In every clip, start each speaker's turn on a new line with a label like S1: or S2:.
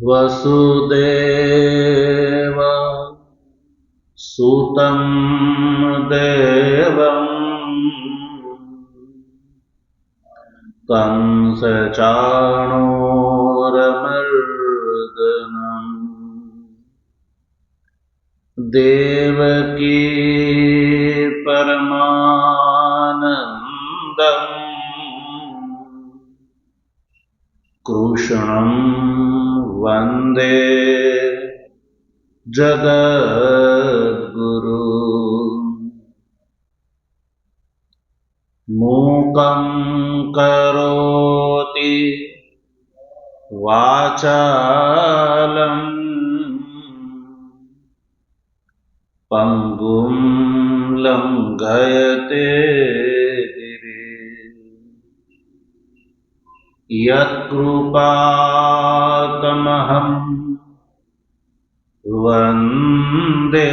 S1: वसुदेव सुतं देवं कंसचाणूरमर्दनम् देवकी परमानन्दम् कृष्णं वन्दे जगद्गुरु। मूकं करोति वाचालं पंगुं लंघयते गिरिं। यत्कृपातमहं वन्दे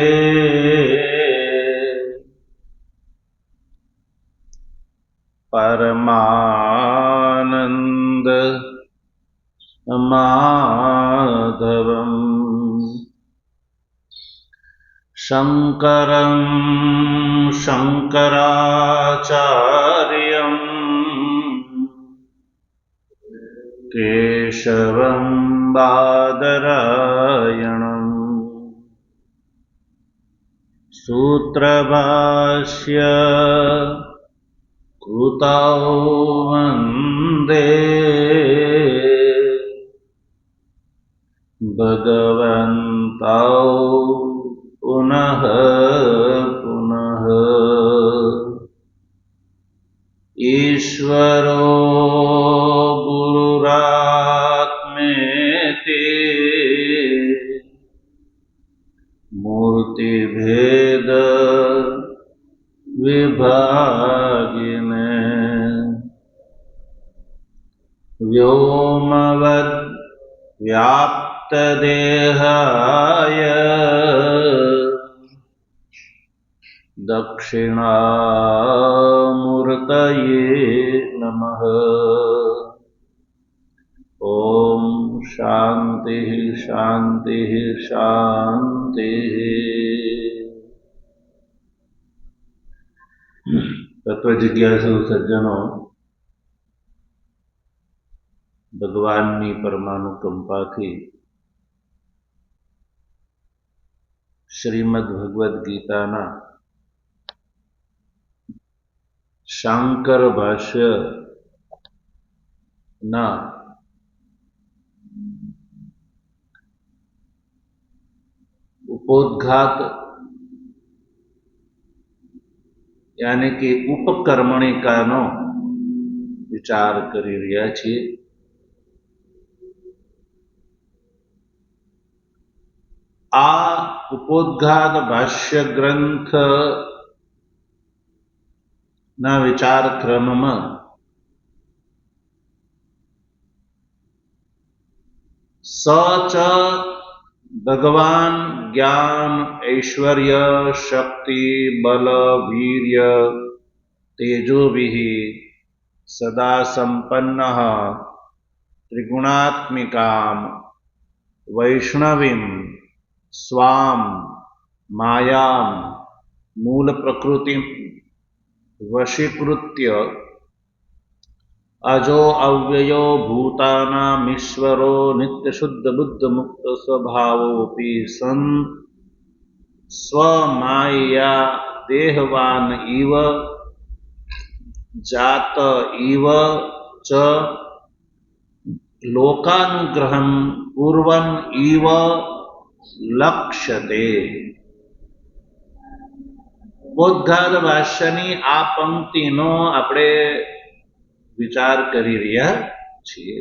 S1: परमानंद माधवम्। शंकरं शंकराचार्यं केशवं बादरायणम् सूत्रभाष्य कृतौ वन्दे भगवन्तौ पुनः पुनः। ईश्वरो गुरुरात्मेति मूर्तिभेद विभागिने व्योमवद् व्याप्तदेहाय दक्षिणामूर्तये नमः। ओम शांति शांति शांति। तत्व जिज्ञासु सज्जनों, भगवाननी परमानुकंपाथी श्रीमद् भगवद गीताना शांकर भाष्य ना उपोद्घात यानी कि उपकर्मणिकानो विचार करी રહ્યા છીએ। आ उपोद्घात भाष्य ग्रंथ ना विचार क्रम में सच भगवान ज्ञान ऐश्वर्य शक्ति बल वीर्य तेजोभिः सदा संपन्नः त्रिगुणात्मिकां वैष्णवीं स्वाम मायां मूल प्रकृति वशीकृत्य अजो अव्ययो भूतानामीश्वरो नित्य शुद्ध बुद्ध मुक्त स्वभावोपि सन् स्वमाया देहवान इव जात इव च लोकानुग्रहं कुर्वन् इव लक्ष्यते। उपोद्घात भाष्यनी आ पंक्तिनो આપણે विचार કરી રહ્યા છીએ।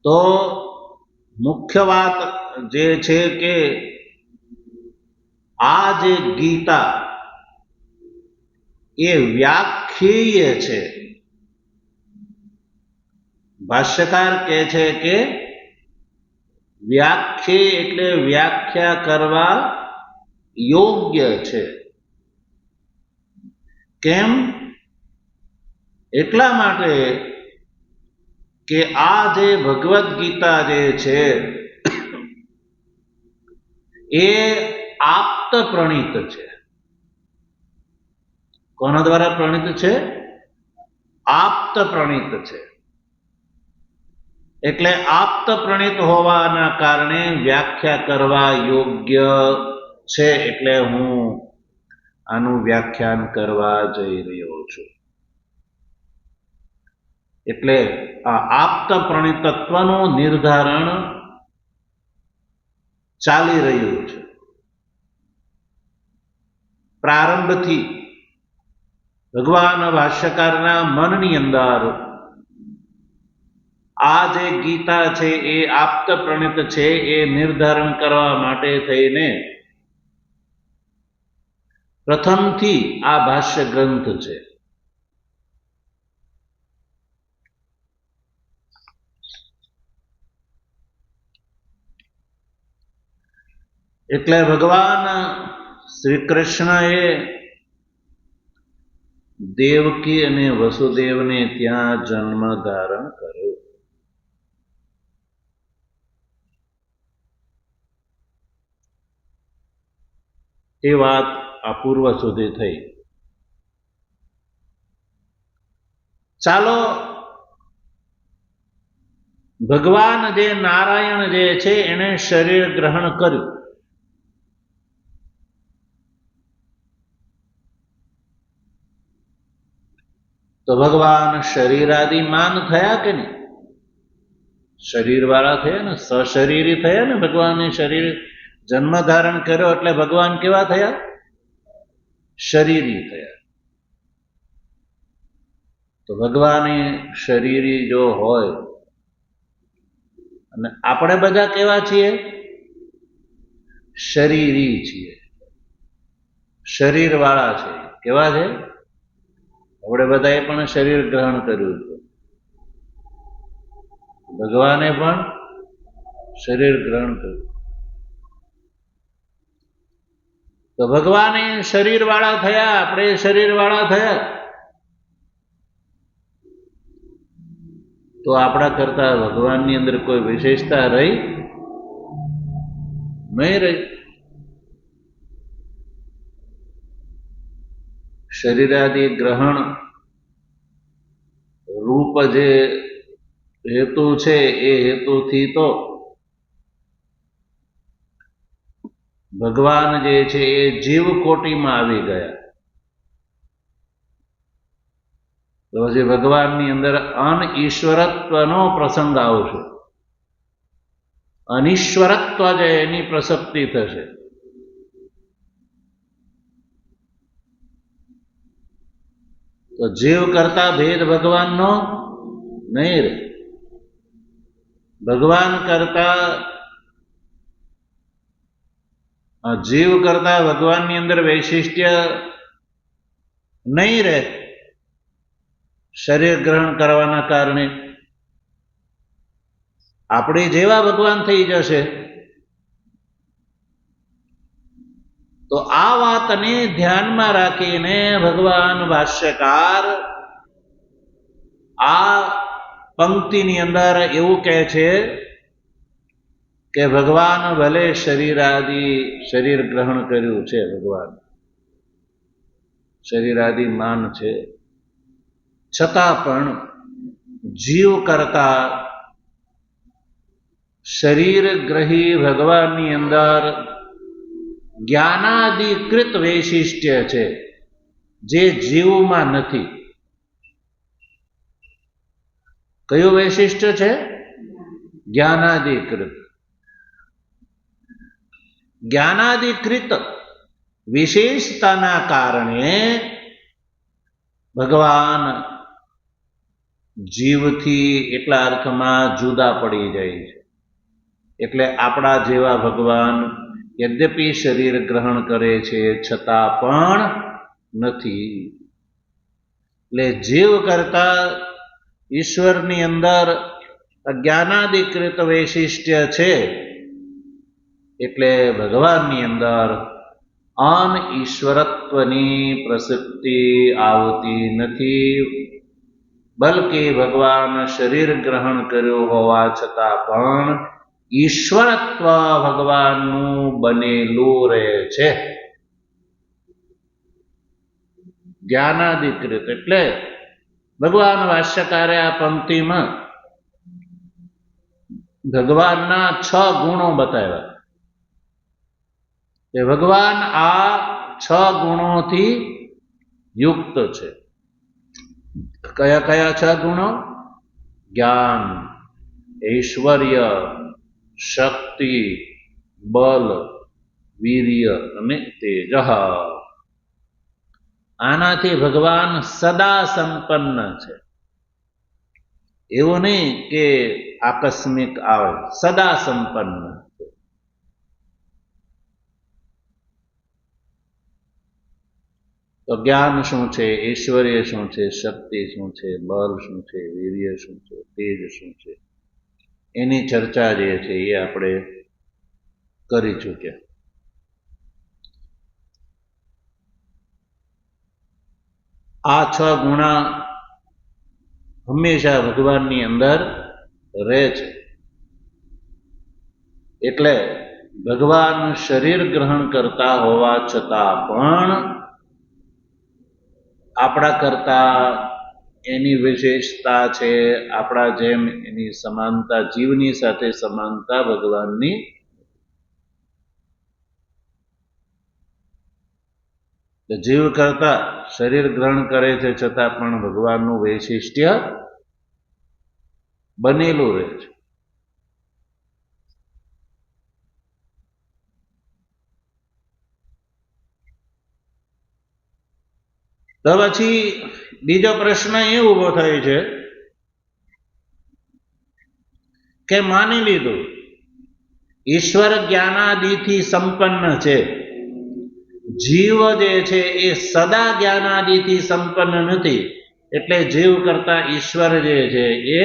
S1: तो मुख्य बात जे छे के आ जे गीता ये व्याख्येय छे। ભાષ્યકાર કહે છે કે વ્યાખ્યા એટલે વ્યાખ્યા કરવા યોગ્ય છે. કેમ? એટલા માટે કે આ જે ભગવદ્ ગીતા જે છે એ આપ્ત પ્રણીત છે. કોના દ્વારા પ્રણીત છે? આપ્ત પ્રણીત છે. એટલે આપ્ત પ્રણીત હોવાના કારણે વ્યાખ્યા કરવા યોગ્ય છે. એટલે હું આનું વ્યાખ્યાન કરવા જઈ રહ્યો છું. એટલે આ આપ્ત પ્રણીતત્વનું નિર્ધારણ ચાલી રહ્યું છે. પ્રારંભથી ભગવાન ભાષ્યકારના મનની અંદર આ જે ગીતા છે એ આપ્ત પ્રણીત છે એ નિર્ધારણ કરવા માટે થઈને પ્રથમથી આ ભાષ્ય ગ્રંથ છે. એટલે ભગવાન શ્રી કૃષ્ણએ દેવકી અને વસુદેવને ત્યાં જન્મ ધારણ કર્યો. એ વાત અપૂર્વ સુધી થઈ. ચાલો ભગવાન જે નારાયણ જે છે એને શરીર ગ્રહણ કર્યું. તો ભગવાન શરીરાદિમાન થયા કે નહીં? શરીર વાળા થયા ને, સશરીરી થયા ને. ભગવાને શરીર જન્મ ધારણ કર્યો એટલે ભગવાન કેવા થયા? શરીરી થયા. તો ભગવાને શરીરી જો હોય અને આપણે બધા કેવા છીએ? શરીરી છીએ, શરીર વાળા છે. કેવા છે? આપણે બધાએ પણ શરીર ગ્રહણ કર્યું છે. ભગવાને પણ શરીર ગ્રહણ કર્યું. તો ભગવાને શરીર વાળા થયા, આપણે શરીર વાળા થયા. તો આપણા કરતા ભગવાનની અંદર કોઈ વિશેષતા રહી નહીં રહી. શરીરાદિ ગ્રહણ રૂપ જે હેતુ છે એ હેતુથી તો ભગવાન જે છે એ જીવ કોટીમાં આવી ગયા. તો પછી ભગવાનની અંદર અનઈશ્વરત્વનો પ્રસંગ આવશે. અનિશ્વરત્વ જે એની પ્રસક્તિ થશે. તો જીવ કરતા ભેદ ભગવાનનો નહીં રહે. ભગવાન કરતા જીવ કરતા ભગવાનની અંદર વૈશિષ્ટ્ય નહીં રહે. શરીર ગ્રહણ કરવાના કારણે આપણે જેવા ભગવાન થઈ જશે. તો આ વાતને ધ્યાનમાં રાખીને ભગવાન ભાષ્યકાર આ પંક્તિની અંદર એવું કહે છે કે ભગવાન ભલે શરીર ગ્રહણ કર્યું છે, ભગવાન શરીરાદિ માન છે, છતાં પણ જીવ કરતા શરીર ગ્રહી ભગવાનની અંદર જ્ઞાનાદિકૃત વૈશિષ્ટ્ય છે જે જીવમાં નથી. કયું વૈશિષ્ટ્ય છે? જ્ઞાનાદિકૃત. જ્ઞાનાદિકૃત વિશેષતાના કારણે ભગવાન જીવથી એટલા અર્થમાં જુદા પડી જાય છે. એટલે આપણા જેવા ભગવાન યદ્યપિ શરીર ગ્રહણ કરે છે છતાં પણ નથી. એટલે જીવ કરતા ઈશ્વરની અંદર જ્ઞાનાધિકૃત વૈશિષ્ટ્ય છે, એટલે ભગવાનની અંદર અનઈશ્વરત્વની પ્રસક્તિ આવતી નથી, બલકે ભગવાન શરીર ગ્રહણ કર્યું હોવા છતાં પણ ઈશ્વરત્વ ભગવાનનું બનેલું રહે છે. જ્ઞાનાધિકૃત એટલે ભગવાન ભાષ્યકારે આ પંક્તિમાં ભગવાનના 6 ગુણો બતાવ્યા કે ભગવાન આ 6 ગુણોથી યુક્ત છે. કયા કયા 6 ગુણો? જ્ઞાન, ઐશ્વર્ય, શક્તિ, બલ, વીર્ય અને તેજ. આનાથી ભગવાન સદા સંપન્ન છે. એવું નહીં કે આકસ્મિક આવે, સદા સંપન્ન છે. તો જ્ઞાન શું છે, ઐશ્વર્ય શું છે, શક્તિ શું છે, બળ શું છે, વીર્ય શું છે, તેજ શું છે, એની ચર્ચા જે છે એ આપણે કરી ચૂક્યા. આ 6 ગુણા હંમેશા ભગવાનની અંદર રહે છે. એટલે ભગવાન શરીર ગ્રહણ કરતા હોવા છતાં પણ આપણા કરતા એની વિશેષતા છે, આપણા જેમ એની સમાનતા, જીવની સાથે સમાનતા ભગવાનની જીવ કરતા શરીર ગ્રહણ કરે છે છતાં પણ ભગવાનનું વૈશિષ્ટ્ય બનેલું રહે છે. તો પછી બીજો પ્રશ્ન એ ઉભો થયો છે કે માની લીધું ઈશ્વર જ્ઞાનાદિથી સંપન્ન છે, જીવ જે છે એ સદા જ્ઞાનાદિથી સંપન્ન નથી, એટલે જીવ કરતા ઈશ્વર જે છે એ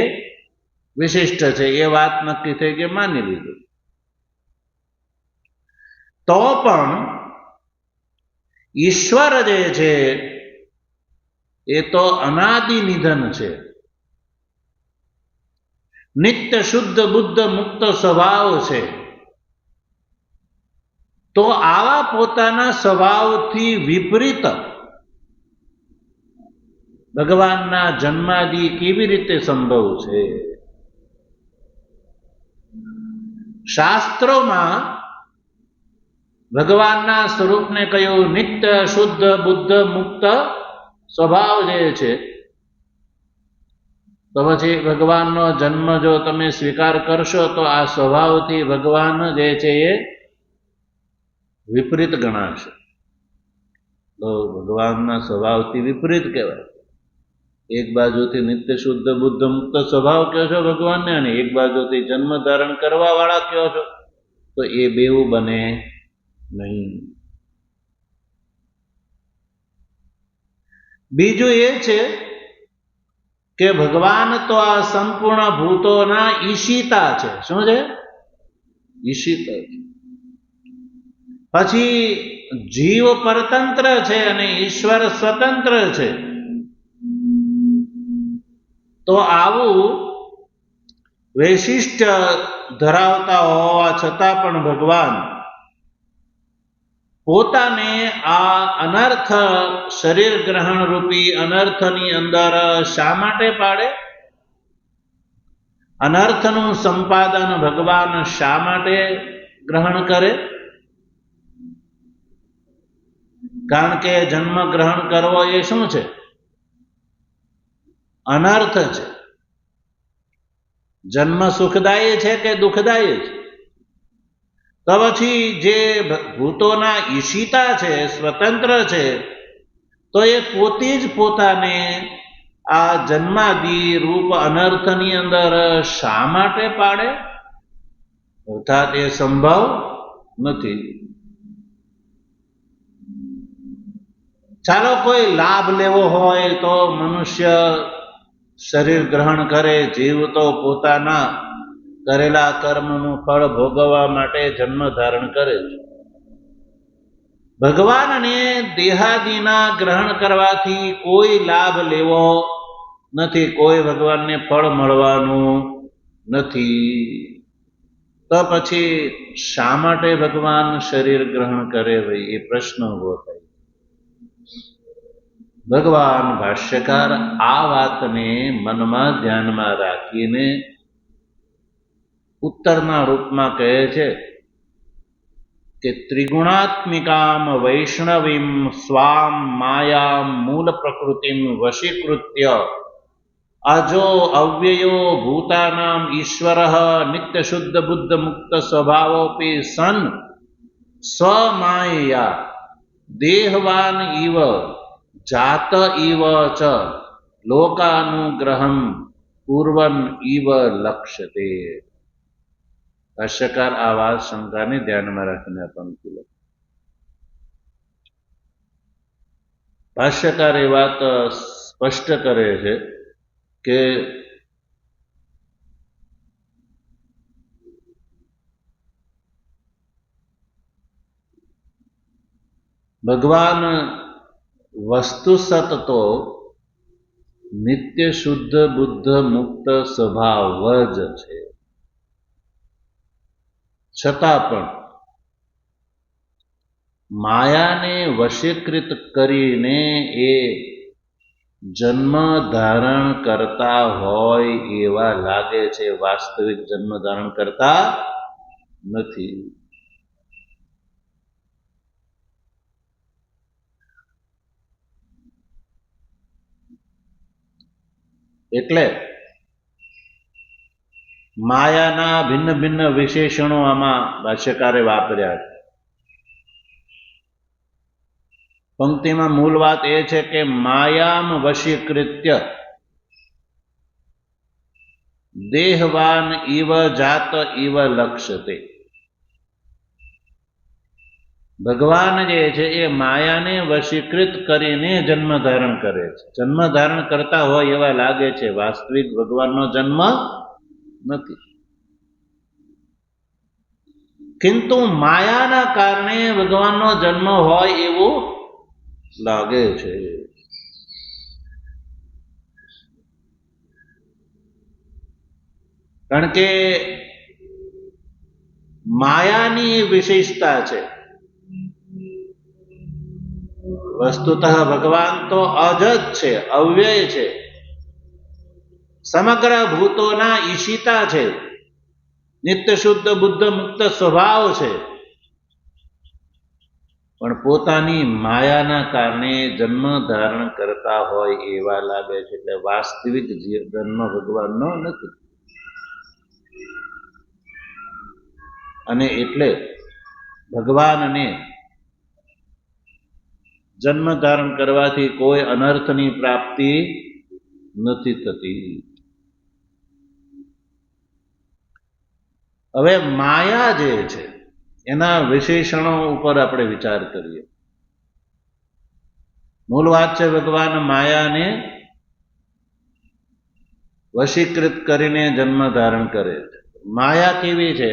S1: વિશિષ્ટ છે, એ વાત નક્કી થઈ કે માની લીધું. તો પણ ઈશ્વર જે છે એ તો અનાદિ નિધન છે, નિત્ય શુદ્ધ બુદ્ધ મુક્ત સ્વભાવ છે. તો આવા પોતાના સ્વભાવથી વિપરીત ભગવાનના જન્માદિ કેવી રીતે સંભવ છે? શાસ્ત્રોમાં ભગવાનના સ્વરૂપને કહ્યું નિત્ય શુદ્ધ બુદ્ધ મુક્ત સ્વભાવ જે છે. તો પછી ભગવાનનો જન્મ જો તમે સ્વીકાર કરશો તો આ સ્વભાવથી ભગવાન જે છે એ વિપરીત ગણાશે. તો ભગવાનના સ્વભાવથી વિપરીત કહેવાય. એક બાજુથી નિત્ય શુદ્ધ બુદ્ધ મુક્ત સ્વભાવ કહો છો ભગવાનને, અને એક બાજુથી જન્મ ધારણ કરવા વાળા કહો છો, તો એ બેવું બને નહીં. બીજું એ છે કે ભગવાન તો આ સંપૂર્ણ ભૂતોના ઈશિતા છે. શું છે? ઈશિતા છે. પછી જીવ પરતંત્ર છે અને ઈશ્વર સ્વતંત્ર છે. તો આવું વૈશિષ્ટ ધરાવતા હોવા છતાં પણ ભગવાન પોતાને આ અનર્થ શરીર ગ્રહણ રૂપી અનર્થની અંદર શા માટે પાડે? અનર્થનું સંપાદન ભગવાન શા માટે ગ્રહણ કરે? કારણ કે જન્મ ગ્રહણ કરવો એ શું છે? અનર્થ છે. જન્મ સુખદાયી છે કે દુઃખદાયી છે? તો પછી જે ભૂતોના ઈશિતા છે, સ્વતંત્ર છે, તો એ પોતે જ પોતાને આ જન્માદિ રૂપ અનર્થની અંદર શા માટે પાડે? અર્થાત એ સંભવ નથી. ચાલો કોઈ લાભ લેવો હોય તો મનુષ્ય શરીર ગ્રહણ કરે, જીવ તો પોતાના કરેલા કર્મનું ફળ ભોગવવા માટે જન્મ ધારણ કરે છે. ભગવાનને દેહાદિના ગ્રહણ કરવાથી કોઈ લાભ લેવો નથી, કોઈ ભગવાનને ફળ મળવાનું નથી. તો પછી શા માટે ભગવાન શરીર ગ્રહણ કરે? ભાઈ, એ પ્રશ્ન ઉભો થાય. ભગવાન ભાષ્યકાર આ વાતને મનમાં ધ્યાનમાં રાખીને ઉત્તરના રૂપમાં કહે છે કે ત્રિગુણાત્મિકામ વૈષ્ણવીમ સ્વામ માયામ મૂળ પ્રકૃતિમ વશીકૃત્ય અજો અવ્યયો ભૂતાનામ ઈશ્વર નિત્ય શુદ્ધ બુદ્ધ મુક્ત સ્વભાવોપી સન સ્વમાયા દેહવાન ઇવ જાત ઇવ ચ લોકાનુગ્રહમ પૂર્વન ઇવ લક્ષ્યતે. ભાષ્યકાર આ વાત શંકાને ધ્યાનમાં રાખીને આ પંક્તિ લખે. ભાષ્યકાર એ વાત સ્પષ્ટ કરે છે કે ભગવાન વસ્તુસત તો નિત્ય શુદ્ધ બુદ્ધ મુક્ત સ્વભાવ જ છે, છતાં પણ માયાને વશીકૃત કરીને એ જન્મ ધારણ કરતા હોય એવા લાગે છે, વાસ્તવિક જન્મ ધારણ કરતા નથી. એટલે માયાના ભિન્ન ભિન્ન વિશેષણો આમાં ભાષ્યકારે વાપર્યા છે. પંક્તિમાં મૂળ વાત એ છે કે માયામ વશીકૃત્ય દેહવાન ઇવ જાત ઇવ લક્ષ્યતે. ભગવાન જે છે એ માયાને વશીકૃત કરીને જન્મ ધારણ કરે છે. જન્મ ધારણ કરતા હોય એવા લાગે છે, વાસ્તવિક ભગવાનનો જન્મ નથી. કિંતુ માયાના કારણે ભગવાનનો જન્મ હોય એવું લાગે છે. કારણ કે માયાની વિશેષતા છે. વસ્તુતઃ ભગવાન તો અજ જ છે, અવ્યય છે, સમગ્ર ભૂતોના ઈશિતા છે, નિત્ય શુદ્ધ બુદ્ધ મુક્ત સ્વભાવ છે. પણ પોતાની માયાના કારણે જન્મ ધારણ કરતા હોય એવા લાગે છે. એટલે વાસ્તવિક જન્મ ભગવાનનો નથી. અને એટલે ભગવાનને જન્મ ધારણ કરવાથી કોઈ અનર્થની પ્રાપ્તિ નથી થતી. હવે માયા જે છે એના વિશેષણો ઉપર આપણે વિચાર કરીએ. મૂળ વાત છે ભગવાન માયાને વશીકૃત કરીને જન્મ ધારણ કરે છે. માયા કેવી છે?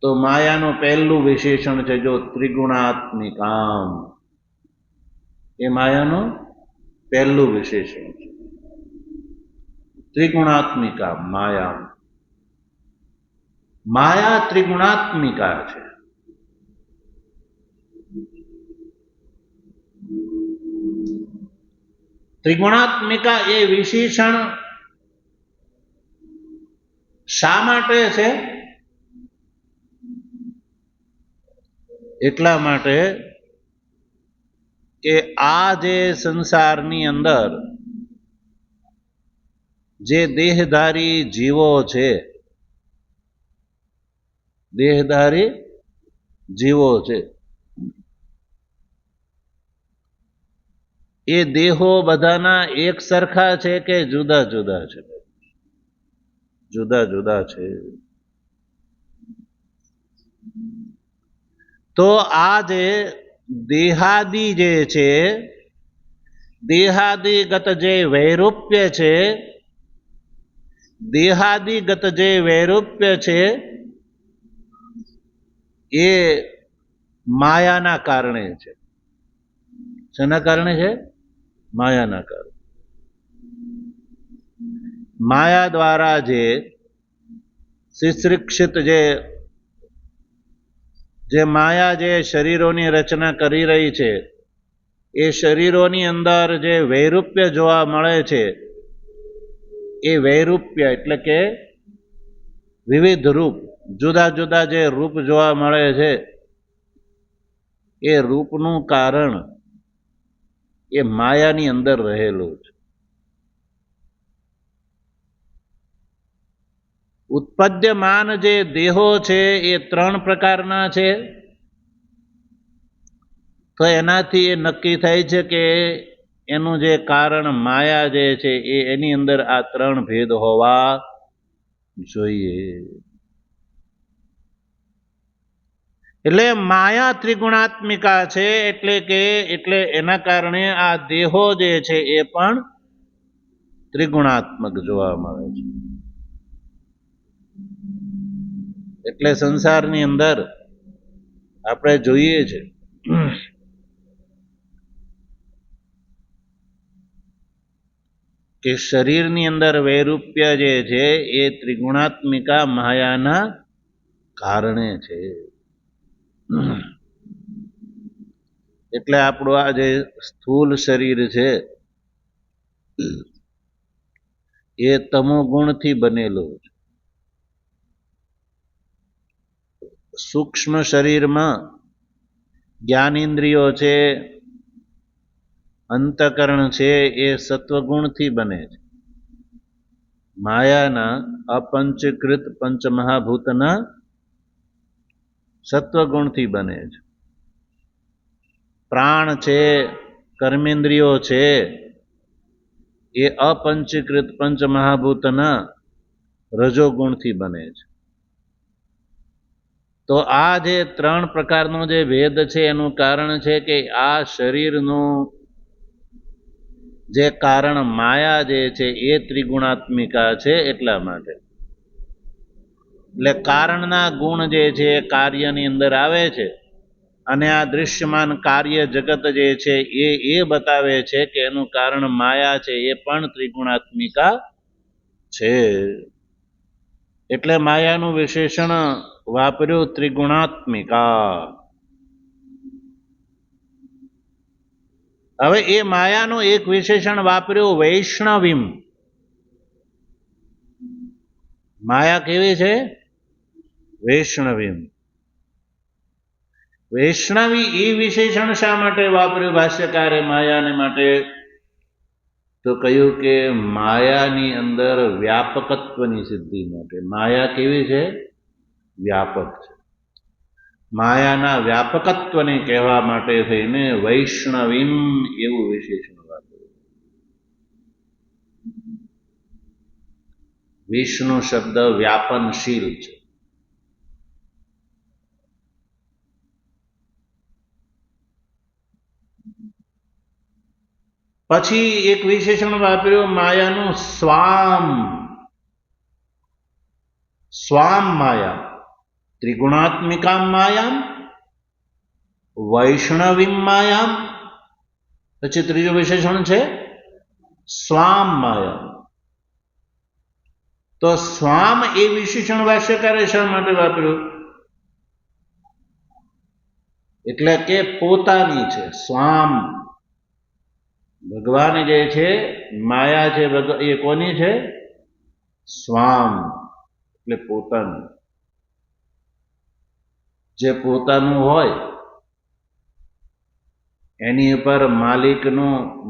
S1: તો માયાનું પહેલું વિશેષણ છે જો ત્રિગુણાત્મિકામ. એ માયાનું પહેલું વિશેષણ છે, ત્રિગુણાત્મિકા માયા. માયા ત્રિગુણાત્મિકા છે. ત્રિગુણાત્મિકા એ વિશેષણ શા માટે છે? એટલા માટે કે આ જે સંસારની અંદર જે દેહધારી જીવો છે, દેહધારી જીવો છે, એ દેહો બધાના એક સરખા છે કે જુદા જુદા છે? જુદા જુદા છે. તો આ જે દેહાદી જે છે દેહાદિગત જે વૈરૂપ્ય છે, દેહાદિગત જે વૈરૂપ્ય છે એ માયાના કારણે છે. શેના કારણે છે? માયાના કારણે. માયા દ્વારા જે શિક્ષિત જે માયા જે શરીરોની રચના કરી રહી છે, એ શરીરોની અંદર જે વૈરૂપ્ય જોવા મળે છે, એ વૈરૂપ્ય એટલે કે વિવિધ રૂપ, જુદા જુદા જે રૂપ જોવા મળે છે, એ રૂપનું કારણ એ માયાની અંદર રહેલું છે. ઉત્પદ્યમાન જે દેહો છે એ 3 પ્રકારના છે. તો એનાથી એ નક્કી થાય છે કે એનું જે કારણ માયા જે છે એ એની અંદર આ 3 ભેદ હોવા જોઈએ. એટલે માયા ત્રિગુણાત્મિકા છે, એટલે એના કારણે આ દેહો જે છે એ પણ ત્રિગુણાત્મક જોવા મળે છે. એટલે સંસારની અંદર આપણે જોઈએ છે કે શરીરની અંદર વૈરૂપ્ય જે છે એ ત્રિગુણાત્મિકા માયાના કારણે છે. એટલે આપણું આ જે સ્થૂલ શરીર છે એ તમોગુણથી બનેલું છે. સૂક્ષ્મ શરીરમાં જ્ઞાનેન્દ્રિયો છે, અંતઃકરણ છે, એ સત્વગુણથી બને છે. માયાના અપંચીકૃત પંચમહાભૂતના સત્વગુણથી બને છે. પ્રાણ છે, કર્મેન્દ્રિયો છે, એ અપંચીકૃત પંચમહાભૂતના રજોગુણથી બને છે. તો આ જે 3 પ્રકારનો જે ભેદ છે એનું કારણ છે કે આ શરીરનું જે કારણ માયા જે છે એ ત્રિગુણાત્મિકા છે. એટલા માટે એટલે કારણના ગુણ જે છે એ કાર્યની અંદર આવે છે, અને આ દૃશ્યમાન કાર્ય જગત જે છે એ બતાવે છે કે એનું કારણ માયા છે એ પણ ત્રિગુણાત્મિકા છે. એટલે માયાનું વિશેષણ વાપર્યું ત્રિગુણાત્મિકા. હવે એ માયાનું એક વિશેષણ વાપર્યું વૈષ્ણવીમ. માયા કેવી છે? વૈષ્ણવીમ. વૈષ્ણવી એ વિશેષણ શા માટે વાપર્યું ભાષ્યકારે માયાને માટે? તો કહ્યું કે માયાની અંદર વ્યાપકત્વની સિદ્ધિ માટે. માયા કેવી છે? વ્યાપક છે. માયાના વ્યાપકત્વને કહેવા માટે થઈને વૈષ્ણવીમ એવું વિશેષણ વાપર્યું. વિષ્ણુ શબ્દ વ્યાપનશીલ છે. પછી એક વિશેષણ વાપર્યું માયાનું સ્વામ. સ્વામ માયા. ત્રિગુણાત્મિકા માયામ, વૈષ્ણવીમ માયામ. પછી ત્રીજું વિશેષણ છે સ્વામ માયા. તો સ્વામ એ વિશેષણ ભાષ્યકારે શા માટે વાપર્યું? એટલે કે પોતાની છે. સ્વામ ભગવાન જે છે, માયા છે એ કોની છે? સ્વામ એટલે પોતાનું. જે પોતાનું હોય એની ઉપર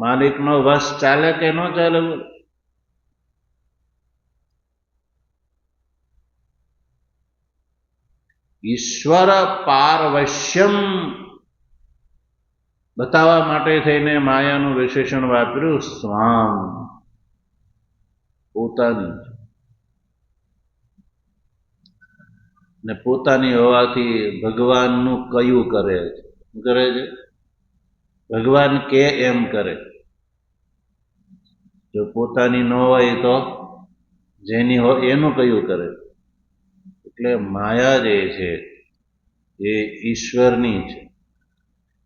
S1: માલિકનો વશ ચાલે કે ન ચાલે? ઈશ્વર પારવશ્યમ બતાવવા માટે થઈને માયાનું વિશેષણ વાપર્યું સ્વામ. પોતાની ને પોતાની હોવાથી ભગવાનનું કયું કરે છે? ભગવાન કે એમ કરે. જો પોતાની ન હોય તો જેની હોય એનું કયું કરે. એટલે માયા જે છે એ ઈશ્વરની છે,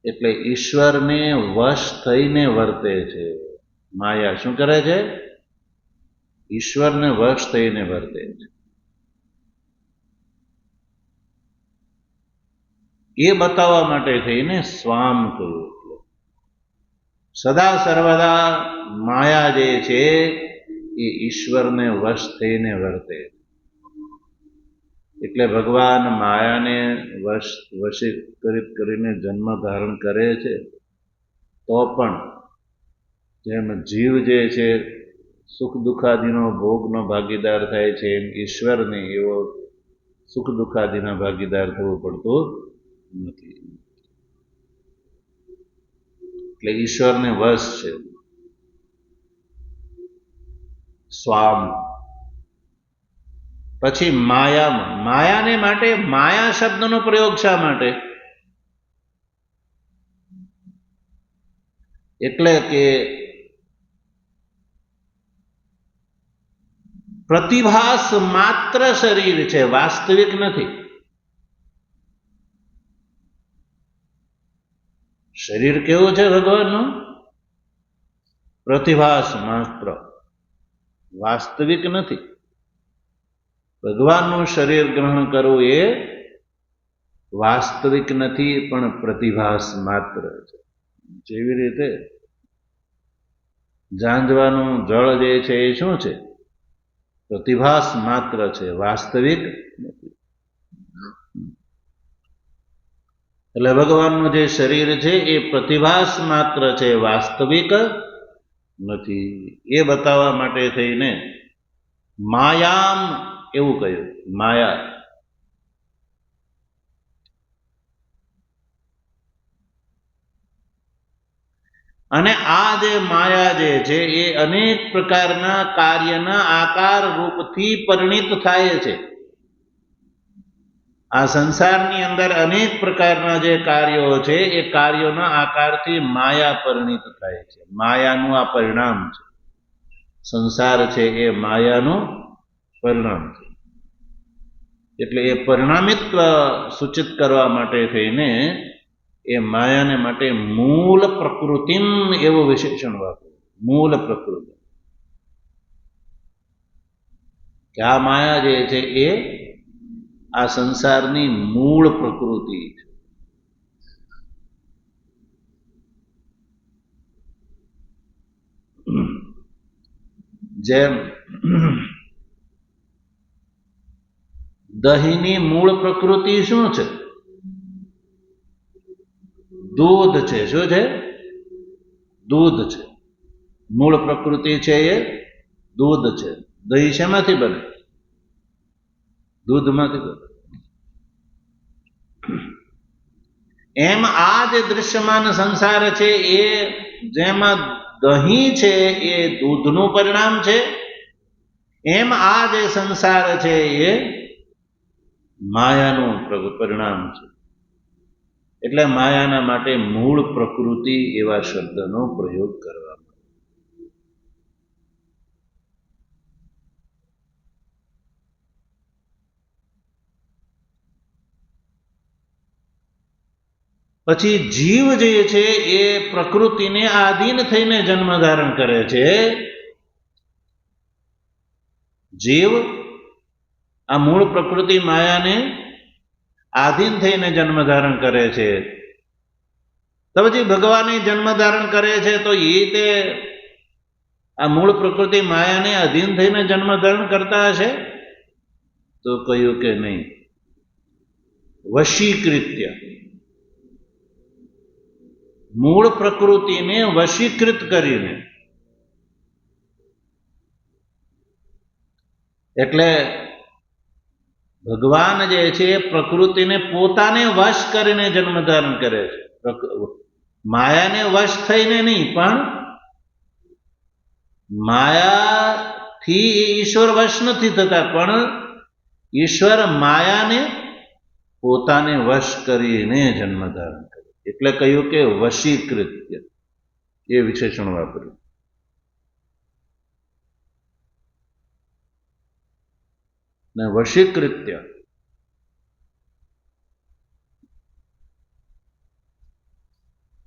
S1: એટલે ઈશ્વરને વશ થઈને વર્તે છે. માયા શું કરે છે? ઈશ્વરને વશ થઈને વર્તે છે. એ બતાવવા માટે થઈને સ્વામ કહ્યું. સદા સર્વદા માયા જે છે એ ઈશ્વરને વશ થઈને વર્તે. એટલે ભગવાન માયાને વશીકૃત કરીને જન્મ ધારણ કરે છે, તો પણ જેમ જીવ જે છે સુખ દુઃખાદિનો ભોગનો ભાગીદાર થાય છે, એમ ઈશ્વરને એવો સુખ દુઃખાદિના ભાગીદાર થવું પડતું નથી. એટલે ઈશ્વરને વશ છે. સ્વામ. પછી માયામાં, માયાને માટે માયા શબ્દનો પ્રયોગ શા માટે? એટલે કે પ્રતિભાસ માત્ર શરીર છે, વાસ્તવિક નથી. શરીર કેવું છે ભગવાનનું? પ્રતિભાસ માત્ર, વાસ્તવિક નથી. ભગવાનનું શરીર ગ્રહણ કરવું એ વાસ્તવિક નથી, પણ પ્રતિભાસ માત્ર છે. જેવી રીતે ઝાંઝવાનું જળ જે છે એ શું છે? પ્રતિભાસ માત્ર છે, વાસ્તવિક નથી. એટલે ભગવાનનું જે શરીર છે એ પ્રતિભાસ માત્ર છે, વાસ્તવિક નથી. એ બતાવવા માટે થઈને માયામ એવું કહ્યું. માયા. અને આ જે માયા જે છે એ અનેક પ્રકારના કાર્યના આકાર રૂપથી પરિણિત થાય છે. આ સંસારની અંદર અનેક પ્રકારના જે કાર્યો છે એ કાર્યોના આકારથી માયા પરિણિત થાય છે. માયાનું આ પરિણામ છે. સંસાર છે એ માયાનું પરિણામ છે. એટલે એ પરિણામિત્વ સૂચિત કરવા માટે થઈને એ માયાને માટે મૂળ પ્રકૃતિમ એવું વિશેષણ વાપર્યું. મૂળ પ્રકૃતિ. કે આ માયા જે છે એ આ સંસારની મૂળ પ્રકૃતિ છે. જેમ દહીંની મૂળ પ્રકૃતિ શું છે? દૂધ છે. શું છે? દૂધ છે. મૂળ પ્રકૃતિ છે એ દૂધ છે. દહીં શેમાંથી બને? દૂધમાંથી બને. એમ આ જે દૃશ્યમાન સંસાર છે એ જેમાં દહીં છે એ દૂધનું પરિણામ છે, એમ આ જે સંસાર છે એ માયાનું પરિણામ છે. એટલે માયાના માટે મૂળ પ્રકૃતિ એવા શબ્દનો પ્રયોગ કરવામાં. પછી જીવ જે છે એ પ્રકૃતિને આધીન થઈને જન્મ ધારણ કરે છે. જીવ આ મૂળ પ્રકૃતિ માયાને આધીન થઈને જન્મ ધારણ કરે છે. તો પછી ભગવાને જન્મ ધારણ કરે છે તો એ તે આ મૂળ પ્રકૃતિ માયાને અધીન થઈને જન્મ ધારણ કરતા હશે? તો કહ્યું કે નહીં. વશીકૃત્ય, મૂળ પ્રકૃતિને વશીકૃત કરીને. એટલે ભગવાન જે છે પ્રકૃતિને પોતાને વશ કરીને જન્મ ધારણ કરે છે. માયાને વશ થઈને નહીં, પણ માયાથી ઈશ્વર વશ નથી થતા, પણ ઈશ્વર માયાને પોતાને વશ કરીને જન્મ ધારણ કરે. એટલે કહ્યું કે વશીકૃત્ય એ વિશેષણ વાપર્યું. ને વશીકૃત્ય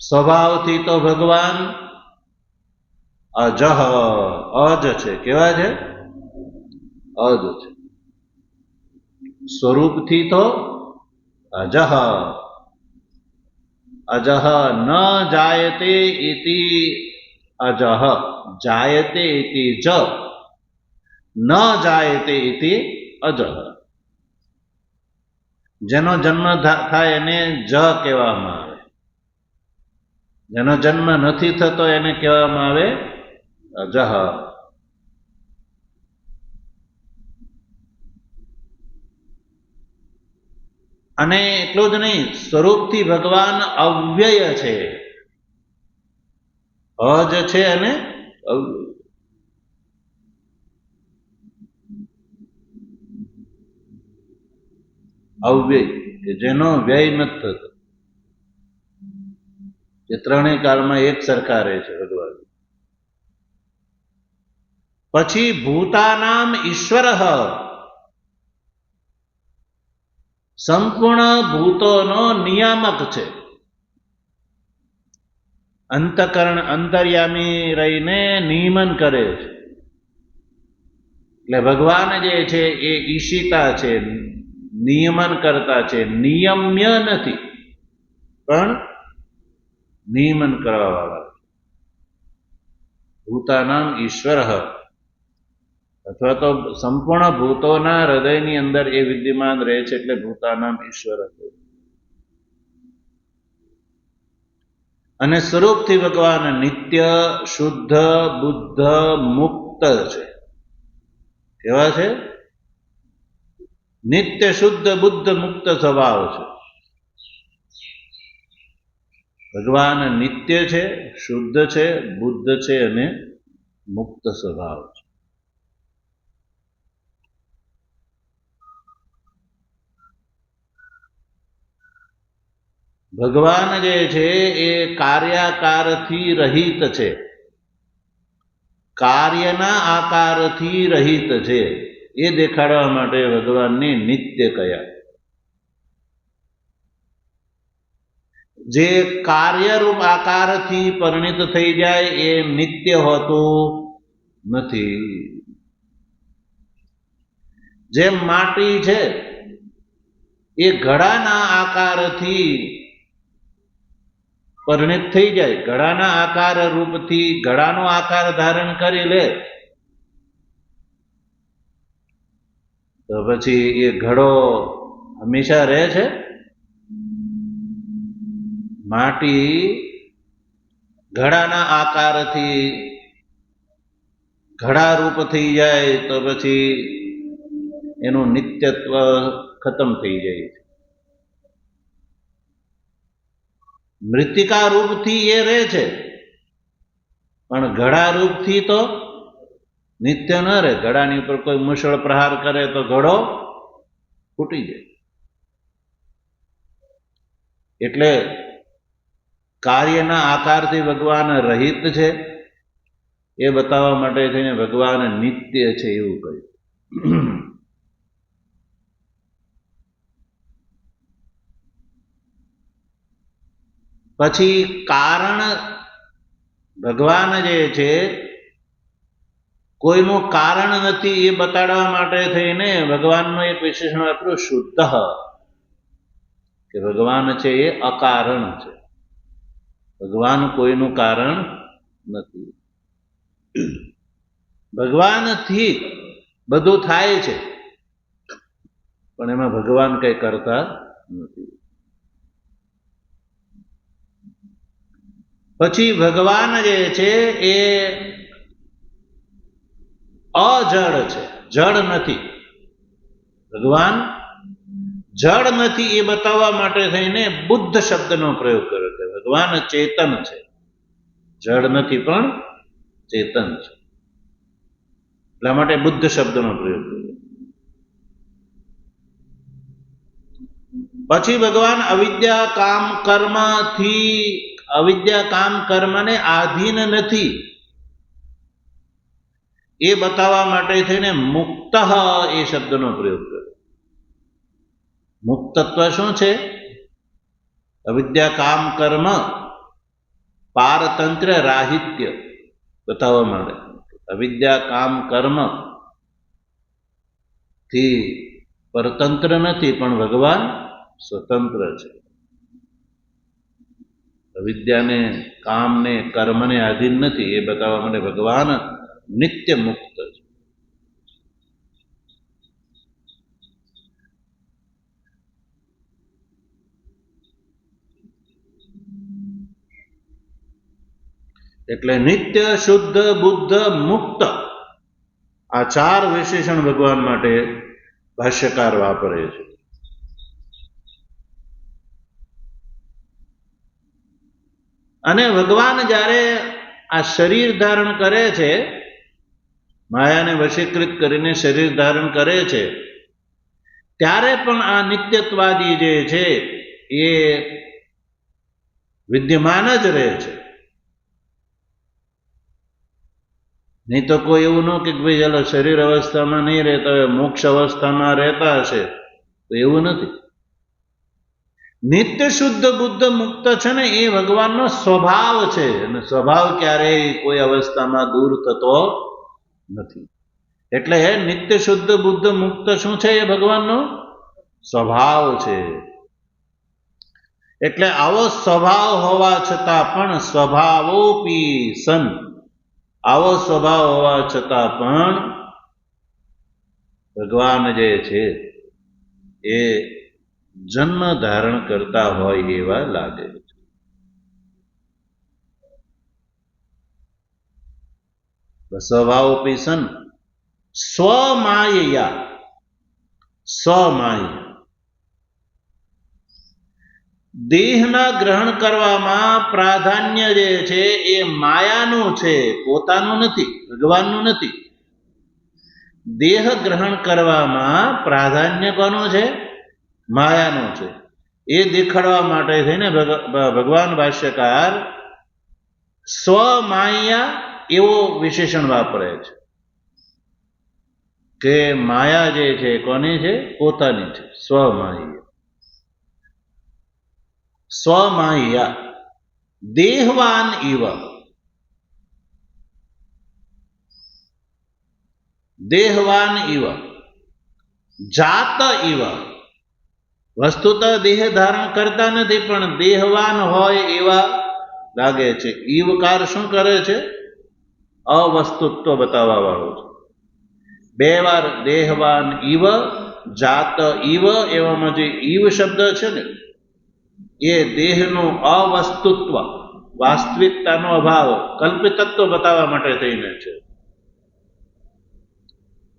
S1: સ્વભાવથી તો ભગવાન અજહ અજ છે. કેવા છે? અજ છે. સ્વરૂપથી તો અજહ અજહ ન જાયતે ઇતિ અજહ જાયતે ઇતિ જ ન જાયતે ઇતિ અજહ. જેનો જન્મ થાય એને જ કહેવામાં આવે, જેનો જન્મ નથી થતો એને કહેવામાં આવે અજહ. અને એટલું જ નહીં, સ્વરૂપથી ભગવાન અવ્યય છે. અજ છે અને અવ્યય કે જેનો વ્યય નથી થતો. એ ત્રણેય કાળમાં એક સરખા રહે છે ભગવાન. પછી ભૂતાનામ ઈશ્વર, સંપૂર્ણ ભૂતોનો નિયામક છે. અંતકરણ અંતર્યામી રહીને નિયમન કરે છે. એટલે ભગવાન જે છે એ ઈશિતા છે, નિયમન કરતા છે, નિયમ્ય નથી પણ નિયમન કરવા વાળા. ભૂતાનામ ઈશ્વર અથવા તો સંપૂર્ણ ભૂતોના હૃદયની અંદર એ વિદ્યમાન રહે છે એટલે ભૂતાનામ ઈશ્વર. અને સ્વરૂપથી ભગવાન નિત્ય શુદ્ધ બુદ્ધ મુક્ત છે. કેવા છે? નિત્ય શુદ્ધ બુદ્ધ મુક્ત સ્વભાવ છે. ભગવાન નિત્ય છે, શુદ્ધ છે, બુદ્ધ છે અને મુક્ત સ્વભાવ છે. ભગવાન જે છે એ કાર્યાકારથી રહિત છે, કાર્યના આકારથી રહિત છે. એ દેખાડવા માટે ભગવાનને નિત્ય કહ્યા. જે કાર્યરૂપ આકારથી પરિણિત થઈ જાય એ નિત્ય હોતું નથી. જેમ માટી છે એ ઘડાના આકારથી પરિણિત થઈ જાય, ઘડાના આકાર રૂપથી ઘડાનો આકાર ધારણ કરી લે તો પછી એ ઘડો હંમેશા રહે છે? માટી ઘડાના આકારથી ઘડા રૂપ થઈ જાય તો પછી એનું નિત્યત્વ ખતમ થઈ જાય છે. મૃત્તિકા રૂપથી એ રહે છે પણ ઘડા રૂપથી તો નિત્ય ન રહે. ઘડાની ઉપર કોઈ મુશળ પ્રહાર કરે તો ઘડો ફૂટી જાય. એટલે કાર્યના આકારથી ભગવાન રહિત છે એ બતાવવા માટે થઈને ભગવાન નિત્ય છે એવું કહ્યું. પછી કારણ ભગવાન જે છે કોઈનું કારણ નથી એ બતાડવા માટે થઈને ભગવાનનો એક વિશેષણ વાપર્યું શુદ્ધ, કે ભગવાન છે એ અકારણ છે. ભગવાન કોઈનું કારણ નથી. ભગવાનથી બધું થાય છે પણ એમાં ભગવાન કઈ કરતા નથી. પછી ભગવાન જે છે એ અજડ છે, જડ નથી. ભગવાન જડ નથી એ બતાવવા માટે થઈને બુદ્ધ શબ્દનો પ્રયોગ કર્યો છે. ભગવાન ચેતન છે, જડ નથી પણ ચેતન છે. એટલા માટે બુદ્ધ શબ્દનો પ્રયોગ કર્યો. પછી ભગવાન અવિદ્યા કામ કર્મથી અવિદ્યા કામ કર્મને આધીન નથી. એ બતાવવા માટે થઈને મુક્ત એ શબ્દનો પ્રયોગ કર્યો. મુક્તત્વ શું છે? અવિદ્યા કામ કર્મ પારતંત્ર રાહિત્ય બતાવવા માટે. અવિદ્યા કામ કર્મ થી પરતંત્ર નથી, પણ ભગવાન સ્વતંત્ર છે. અવિદ્યાને કામને કર્મને આધીન નથી એ બતાવવા માટે ભગવાન નિત્ય મુક્ત છે. એટલે નિત્ય, શુદ્ધ, બુદ્ધ, મુક્ત આ ચાર વિશેષણ ભગવાન માટે ભાષ્યકાર વાપરે છે. અને ભગવાન જ્યારે આ શરીર ધારણ કરે છે, માયાને વશીકૃત કરીને શરીર ધારણ કરે છે, ત્યારે પણ આ નિત્યત્વાદી જે છે એ વિદ્યમાન જ રહે છે. નહીં તો કોઈ એવું ન કે ભાઈ ચાલો શરીર અવસ્થામાં નહીં રહેતા હોય, મોક્ષ અવસ્થામાં રહેતા હશે, તો એવું નથી. નિત્ય, શુદ્ધ, બુદ્ધ, મુક્ત છે ને એ ભગવાનનો સ્વભાવ છે, અને સ્વભાવ ક્યારેય કોઈ અવસ્થામાં દૂર થતો નથી. એટલે નિત્ય, શુદ્ધ, બુદ્ધ, મુક્ત શું છે? એ ભગવાનનો સ્વભાવ છે. એટલે આવો સ્વભાવ હોવા છતાં પણ સ્વભાવોપી સન, આવો સ્વભાવ હોવા છતાં પણ ભગવાન જે છે એ જન્મ ધારણ કરતા હોય એવા લાગે છે. સ્વભાવોપી સન સ્વમાયયા, સ્વમાય દેહના ગ્રહણ કરવામાં પ્રાધાન્ય જે છે એ માયાનું છે, પોતાનું નથી, ભગવાનનું નથી. દેહ ગ્રહણ કરવામાં પ્રાધાન્ય કોનું છે? માયાનું છે. એ દેખાડવા માટે થઈને ભગવાન ભાષ્યકાર સ્વમાયા એવો વિશેષણ વાપરે છે કે માયા જે છે કોની છે? પોતાની છે. સ્વમાયા, સ્વમાયા દેહવાન ઇવ, દેહવાન ઇવ જાત ઇવ. વસ્તુત દેહ ધારણ કરતા નથી, પણ દેહવાન હોય એવા લાગે છે. ઈવકાર શું કરે છે? અવસ્તુત્વ બતાવવા વાળો છે. બે વાર દેહવાન ઇવ, જાત ઇવ, એવામાં જે ઈવ શબ્દ છે ને એ દેહનું અવસ્તુત્વ, વાસ્તવિકતાનો અભાવ, કલ્પિતત્વ બતાવવા માટે થઈને છે.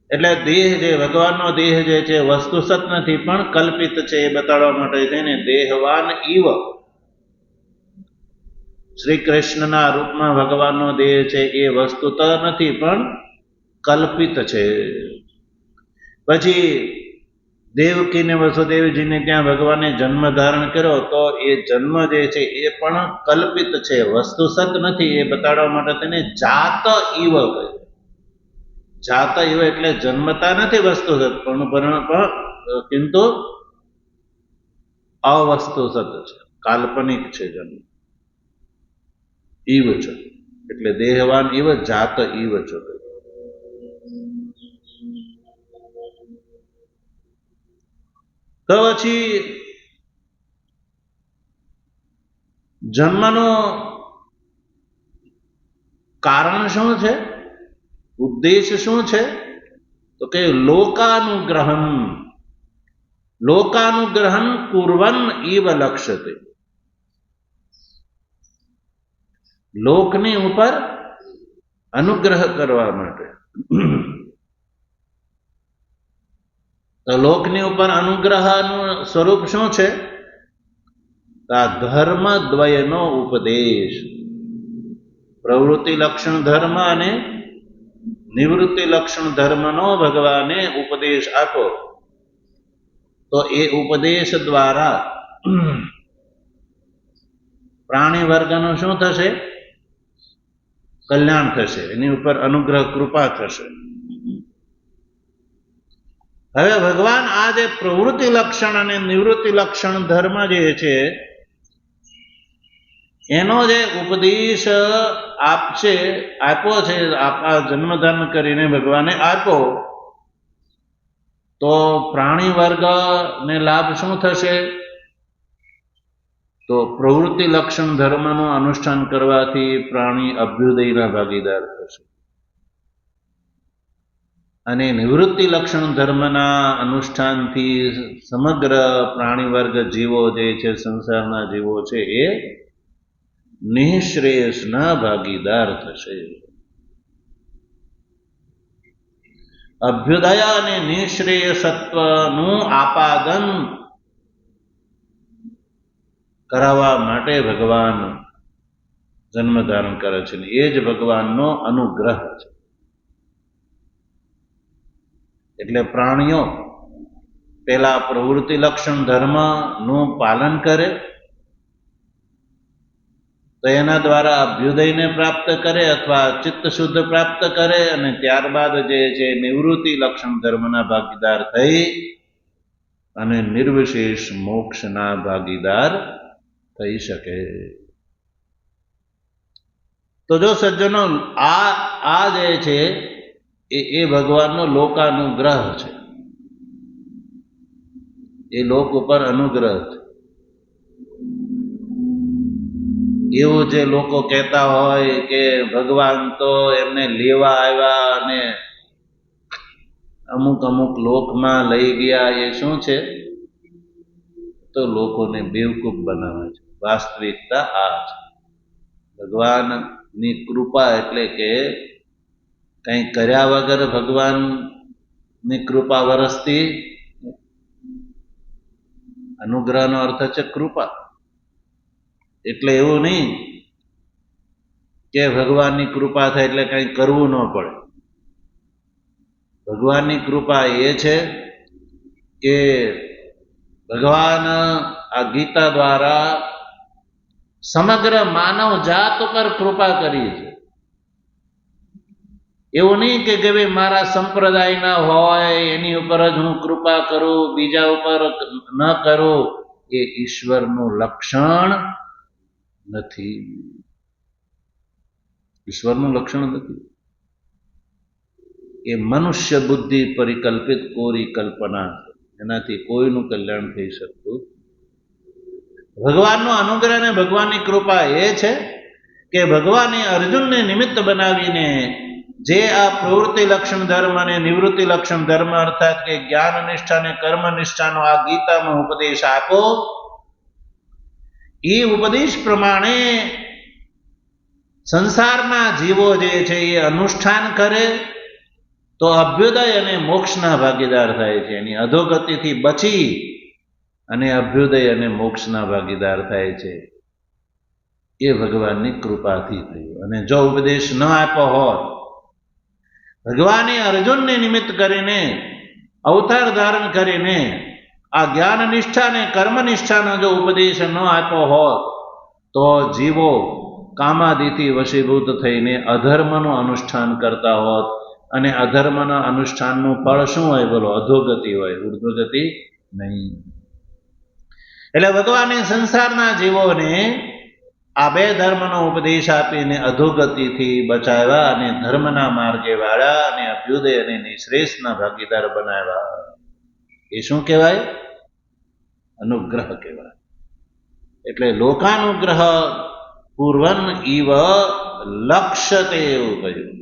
S1: એટલે દેહ જે ભગવાનનો દેહ જે છે વસ્તુસત નથી, પણ કલ્પિત છે એ બતાડવા માટે થઈને દેહવાન ઇવ. શ્રી કૃષ્ણના રૂપમાં ભગવાનનો દેહ છે એ વસ્તુત નથી, પણ કલ્પિત છે. પછી દેવકીને વસુદેવજીને ત્યાં ભગવાને જન્મ ધારણ કર્યો, તો એ જન્મ જે છે એ પણ કલ્પિત છે, વસ્તુસત નથી. એ બતાડવા માટે તેને જાત ઇવ કહે. જાત ઇવ એટલે જન્મતા નથી વસ્તુસત, પણ કિંતુ અવસ્તુસત છે, કાલ્પનિક છે જન્મ. ઇવ છે એટલે દેહવાન ઇવ, જાત ઇવ છે. તો પછી જન્મનો કારણ શું છે? ઉદ્દેશ શું છે? તો કે લોકાનુગ્રહમ, લોકાનુગ્રહમ કુર્વન ઇવ લક્ષ્યતે. લોકની ઉપર અનુગ્રહ કરવા માટે. તો લોકની ઉપર અનુગ્રહનું સ્વરૂપ શું છે? આ ધર્મ દ્વયનો ઉપદેશ. પ્રવૃત્તિ લક્ષણ ધર્મ અને નિવૃત્તિ લક્ષણ ધર્મનો ભગવાને ઉપદેશ આપો, તો એ ઉપદેશ દ્વારા પ્રાણી વર્ગનું શું થશે? કલ્યાણ થશે, એની ઉપર અનુગ્રહ કૃપા થશે. હવે ભગવાન આ જે પ્રવૃત્તિ લક્ષણ અને નિવૃત્તિ લક્ષણ ધર્મ જે છે એનો જે ઉપદેશ આપ્યો છે, આ જન્મધર્મ કરીને ભગવાને આપ્યો, તો પ્રાણી વર્ગને લાભ શું થશે? તો પ્રવૃત્તિ લક્ષણ ધર્મનું અનુષ્ઠાન કરવાથી પ્રાણી અભ્યુદયના ભાગીદાર થશે, અને નિવૃત્તિ લક્ષણ ધર્મના અનુષ્ઠાનથી સમગ્ર પ્રાણી વર્ગ જીવો જે છે, સંસારના જીવો છે, એ નિઃશ્રેયસના ભાગીદાર થશે. અભ્યુદય અને નિઃશ્રેયસત્વનું આપાદન કરાવવા માટે ભગવાન જન્મ ધારણ કરે છે, એ જ ભગવાનનો અનુગ્રહ છે. એટલે પ્રાણીઓ પેલા પ્રવૃત્તિ લક્ષણ ધર્મનું પાલન કરે તો એના દ્વારા અભ્યુદયને પ્રાપ્ત કરે અથવા ચિત્ત શુદ્ધ પ્રાપ્ત કરે, અને ત્યારબાદ જે છે નિવૃત્તિ લક્ષણ ધર્મના ભાગીદાર થઈ અને નિર્વિશેષ મોક્ષના ભાગીદાર થઈ શકે. તો જો સજ્જનો આ જે છે એ ભગવાનનો લોકાનુગ્રહ છે, એ લોક ઉપર અનુગ્રહ છે. એવું જે લોકો કહેતા હોય કે ભગવાન તો એમને લેવા આવ્યા અને અમુક અમુક લોકમાં લઈ ગયા, એ શું છે? તો લોકોને બેવકૂફ બનાવે છે. વાસ્તવિકતા આ છે. ભગવાનની કૃપા એટલે કે કંઈ કર્યા વગર ભગવાનની કૃપા વરસતી. અનુગ્રહનો અર્થ છે કૃપા. એટલે એવું નહીં કે ભગવાનની કૃપા થાય એટલે કંઈ કરવું ન પડે. ભગવાનની કૃપા એ છે કે ભગવાન આ ગીતા દ્વારા સમગ્ર માનવ જાત ઉપર કૃપા કરી છે. એવું નહીં કે ભાઈ મારા સંપ્રદાયના હોય એની ઉપર જ હું કૃપા કરું, બીજા ઉપર ન કરું. એ ઈશ્વરનું લક્ષણ નથી. ઈશ્વરનું લક્ષણ નથી. એ મનુષ્ય બુદ્ધિ પરિકલ્પિત કોરી કલ્પના, એનાથી કોઈનું કલ્યાણ થઈ શકતું. ભગવાનનો અનુગ્રહ અને ભગવાનની કૃપા એ છે કે ભગવાને અર્જુનને નિમિત્ત બનાવીને જે આ પ્રવૃત્તિ લક્ષણ ધર્મ અને નિવૃત્તિ લક્ષણ ધર્મ અર્થાત કે જ્ઞાન નિષ્ઠા અને કર્મ નિષ્ઠાનો આ ગીતામાં ઉપદેશ આપ્યો, એ ઉપદેશ પ્રમાણે સંસારના જીવો જે છે એ અનુષ્ઠાન કરે તો અભ્યુદય અને મોક્ષના ભાગીદાર થાય છે. એની અધોગતિથી બચી અને અભ્યુદય અને મોક્ષના ભાગીદાર થાય છે. એ ભગવાનની કૃપાથી થયું. અને જો ઉપદેશ ન આપ્યો હોત, ભગવાને અર્જુનને નિમિત્ત કરીને અવતાર ધારણ કરીને આ જ્ઞાન નિષ્ઠા અને કર્મ નિષ્ઠાનો જો ઉપદેશ ન આપ્યો હોત તો જીવો કામાદિથી વશીભૂત થઈને અધર્મનું અનુષ્ઠાન કરતા હોત, અને અધર્મના અનુષ્ઠાનનું ફળ શું હોય? બોલો, અધોગતિ હોય, ઉર્ધ્વગતિ નહીં. એટલે ભગવાને સંસારના જીવોને આ બે ધર્મનો ઉપદેશ આપીને અધોગતિથી બચાવ્યા અને ધર્મના માર્ગે વાળ્યા અને અભ્યુદય અને નિશ્રેષના ભાગીદાર બનાવ્યા. એ શું કહેવાય? અનુગ્રહ કહેવાય. એટલે લોકાનુગ્રહ પૂર્વન ઇવ લક્ષ્યતે એવું કહ્યું.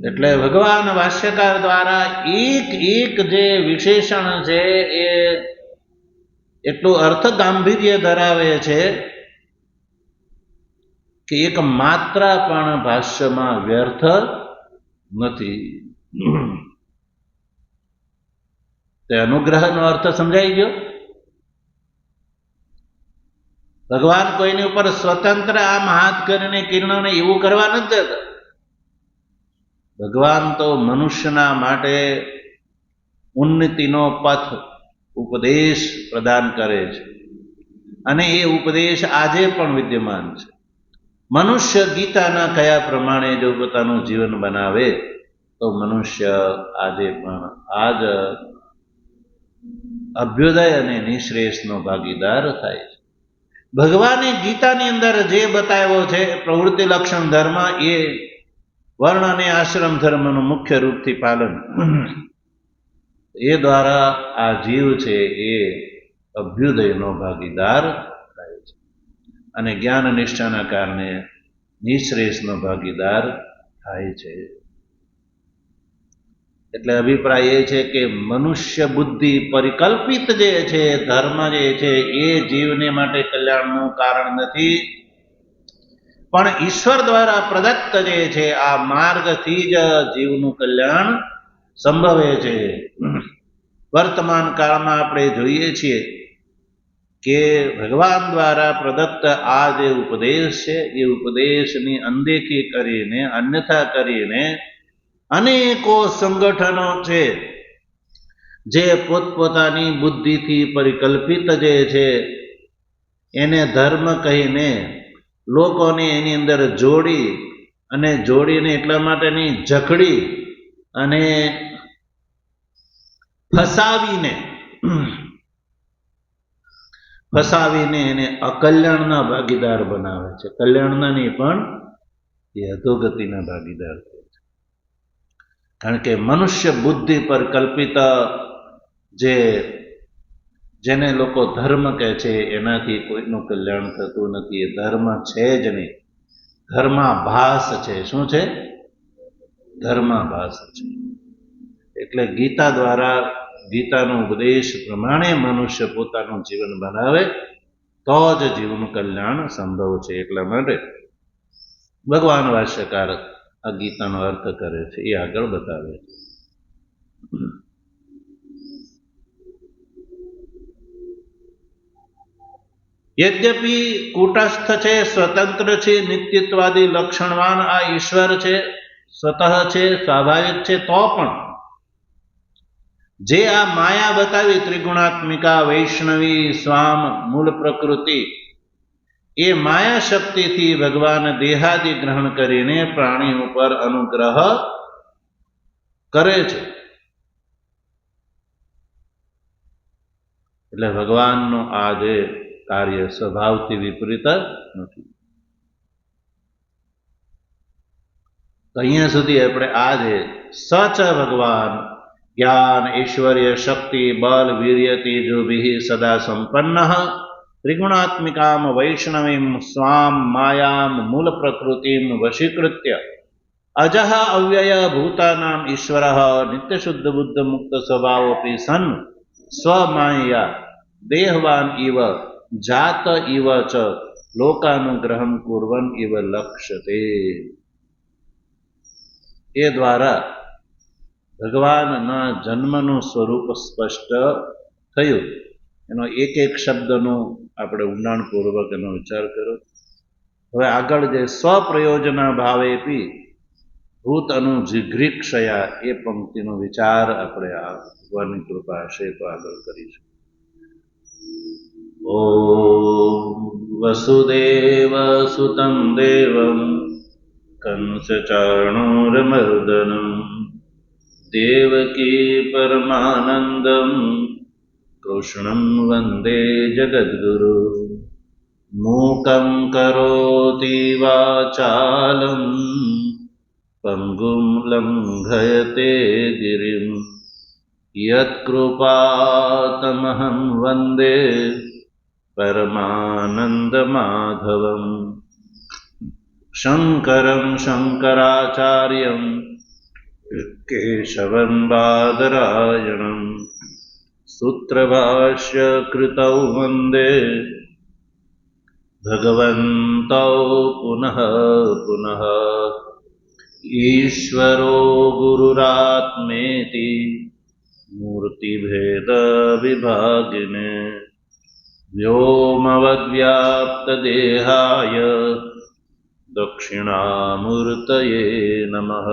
S1: એટલે ભગવાન ભાષ્યકાર દ્વારા એક જે વિશેષણ છે એ એટલું અર્થ ગાંભીર્ય ધરાવે છે કે એક માત્રા પણ ભાષ્યમાં વ્યર્થ નથી. તે અનુગ્રહનો અર્થ સમજાઈ ગયો. ભગવાન કોઈની ઉપર સ્વતંત્ર આમ હાથ કરીને કિરણોને એવું કરવા નથી દેતા. ભગવાન તો મનુષ્યના માટે ઉન્નતિનો પથ ઉપદેશ પ્રદાન કરે છે, અને એ ઉપદેશ આજે પણ વિદ્યમાન છે. મનુષ્ય ગીતાના કયા પ્રમાણે જો પોતાનું જીવન બનાવે તો મનુષ્ય આજે પણ આ જ અભ્યુદય અને નિશ્રેષનો ભાગીદાર થાય છે. ભગવાને ગીતાની અંદર જે બતાવ્યો છે પ્રવૃત્તિ લક્ષણ ધર્મ, એ વર્ણ અને આશ્રમ ધર્મનું મુખ્ય રૂપથી પાલન, એ દ્વારા આ જીવ છે એ અભ્યુદયનો ભાગીદાર થાય છે, અને જ્ઞાન નિષ્ઠાના કારણે નિશ્રેષનો ભાગીદાર થાય છે. એટલે અભિપ્રાય એ છે કે મનુષ્ય બુદ્ધિ પરિકલ્પિત જે છે ધર્મ જે છે એ જીવને માટે કલ્યાણનું કારણ નથી, પણ ઈશ્વર દ્વારા પ્રદત્ત જે છે આ માર્ગથી જ જીવનું કલ્યાણ સંભવે છે. વર્તમાન કાળમાં આપણે જોઈએ છીએ કે ભગવાન દ્વારા પ્રદત્ત આ જે ઉપદેશ છે એ ઉપદેશની અનદેખી કરીને, અન્યથા કરીને અનેકો સંગઠનો છે જે પોતપોતાની બુદ્ધિથી પરિકલ્પિત જે છે એને ધર્મ કહીને લોકોને એની અંદર જોડીને એટલા માટેની જકડી અને ફસાવીને એને અકલ્યાણના ભાગીદાર બનાવે છે. કલ્યાણના નહીં, પણ એ અધોગતિના ભાગીદાર છે. કારણ કે મનુષ્ય બુદ્ધિ પર કલ્પિત જેને લોકો ધર્મ કહે છે એનાથી કોઈનું કલ્યાણ થતું નથી. એ ધર્મ છે જ નહીં, ધર્માભાસ છે. શું છે? ધર્માભાસ છે. એટલે ગીતા દ્વારા, ગીતાનો ઉપદેશ પ્રમાણે મનુષ્ય પોતાનું જીવન બનાવે તો જ જીવનું કલ્યાણ સંભવ છે. એટલા માટે ભગવાન ભાષ્યકાર આ ગીતાનો અર્થ કરે છે, એ આગળ બતાવે છે. યદ્યપિ કૂટસ્થ છે, સ્વતંત્ર છે, નિત્યત્વાદી લક્ષણવાન આ ઈશ્વર છે, સ્વતઃ છે, સ્વાભાવિક છે, તો પણ જે આ માયા બતાવી ત્રિગુણાત્મિકા, વૈષ્ણવી, સ્વામ, મૂળ પ્રકૃતિ, એ માયા શક્તિથી ભગવાન દેહાદિ ગ્રહણ કરીને પ્રાણી ઉપર અનુગ્રહ કરે છે. એટલે ભગવાનનું આ જે કાર્ય સ્વભાવથી વિપરીત નથી. તો અહીંયા સુધી આપણે આ જે સચ ભગવાન જ્ઞાન, ઐશ્વર્ય, શક્તિ, બલ, વીર્ય, તેજોભિ સદા સંપન્ન, ત્રિગુણાત્મિકામ વૈષ્ણવીમ સ્વામ માયામ મૂળ પ્રકૃતિમ વશીકૃત્ય અજઃ અવ્યય ભૂતાનામ ઈશ્વર નિત્યશુદ્ધ બુદ્ધ મુક્ત સ્વભાવોપી સન સ્વમાયા દેહવાન ઇવ જાત ઇવ ચ લોકાનુગ્રહમ કુર્વન ઇવ લક્ષ્યતે. એ દ્વારા ભગવાનના જન્મનું સ્વરૂપ સ્પષ્ટ થયું. એનો એક એક શબ્દનું આપણે ઊંડાણપૂર્વક એનો વિચાર કર્યો. હવે આગળ જે સ્વપ્રયોજના ભાવેપી ભૂત અનુજિઘ્રિક્ષયા એ પંક્તિનો વિચાર આપણે આ ભગવાનની કૃપા હશે તો આગળ કરીશું. ઓમ વસુદેવ સુતં દેવં કંસચાણૂરમર્દનમ દેવકી પરમાનંદમ કૃષ્ણં વંદે જગદ્ગુરુ. મૂકં કરોતિ વાચાલં પંગું લંઘયતે ગિરિં યત્કૃપાતમહં વંદે પરમાનંદમાધવં. શંકરં શંકરાચાર્યં કેશવં બાદરાયણં સૂત્રભાષ્ય કૃતૌ વંદે ભગવन्तौ પુનઃ પુનઃ. ઈશ્વરો ગુરુરાત્મેતિ મૂર્તિભેદ વિભાગિને વ્યોમવદ્વ્યાપ્તદેહાય દક્ષિણામૂર્તયે નમઃ.